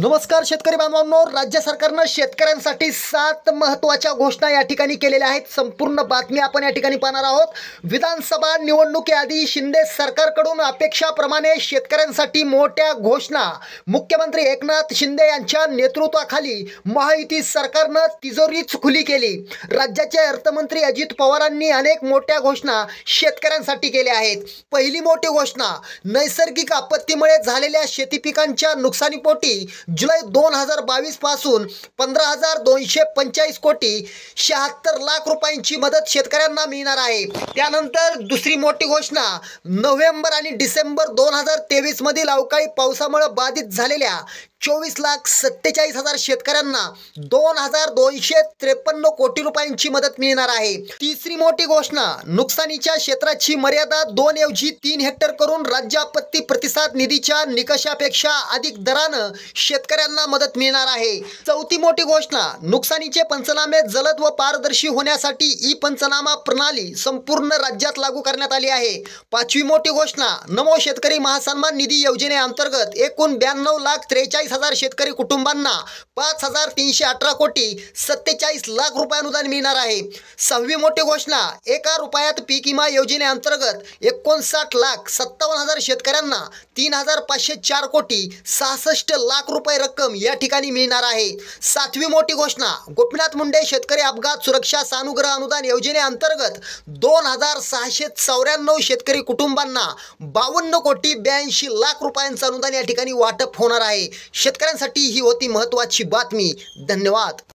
नमस्कार शेतकरी बांधवांनो, राज्य सरकारनं शेतकऱ्यांसाठी 7 महत्त्वाच्या घोषणा या ठिकाणी केलेल्या आहेत। संपूर्ण बातमी आपण या ठिकाणी पाहणार आहोत। विधानसभा निवडणुकीआधी शिंदे सरकारकडून अपेक्षाप्रमाणे शेतकऱ्यांसाठी मोठ्या घोषणा। मुख्यमंत्री एकनाथ शिंदे यांच्या नेतृत्वाखाली महायुती सरकारनं तिजोरीच खुली केली। राज्याचे अर्थमंत्री अजित पवारांनी अनेक मोठ्या घोषणा शेतकऱ्यांसाठी केल्या आहेत। पहिली मोठी घोषणा, नैसर्गिक आपत्तीमुळे झालेल्या शेती पिकांच्या नुकसानीपोटी जुलै 2022 पासून 15,245 कोटी 76 लाख रुपयांची मदत शेतकऱ्यांना मिळणार आहे। त्यानंतर दुसरी मोठी घोषणा, नोव्हेंबर आणि डिसेंबर 2023 मधील अवकाळी पावसामुळे बाधित झालेल्या 24,47,000 शेतकऱ्यांना 2,253 कोटी रुपयांची मदत मिळणार आहे। तिसरी मोठी घोषणा, नुकसानीच्या क्षेत्राची मर्यादा 2 ऐवजी 3 हेक्टर करून राज्य आपत्ती प्रतिसाद निधीच्या निकषापेक्षा अधिक दरानं शेतकऱ्यांना मदत मिळणार आहे। चौथी मोठी घोषणा, नुकसानीचे पंचनामे जलद व पारदर्शी होण्यासाठी ई पंचनामा प्रणाली संपूर्ण राज्यात लागू करण्यात आली आहे। पाचवी मोठी घोषणा, नमो शेतकरी महासन्मान निधी योजनेअंतर्गत एकूण 92,43,000 शेतकरी कुटुंबांना 5,318 कोटी 47 लाख रुपये अनुदान मिळणार आहे। सहावी मोठी घोषणा, 1 रुपयात पीक विमा योजनेअंतर्गत 59,57,000 शेतकऱ्यांना 3,504 कोटी 66 लाख रुपये रक्कम या ठिकाणी मिळणार आहे। सातवी मोठी घोषणा, गोपीनाथ मुंडे शेतकरी अपघात सुरक्षा सानुग्रह अनुदान योजनेअंतर्गत 2,694 शेतकरी कुटुंबांना 52 कोटी 82 लाख रुपयांचं अनुदान या ठिकाणी वाटप होणार आहे। शेतकऱ्यांसाठी ही होती महत्त्वाची बातमी। धन्यवाद।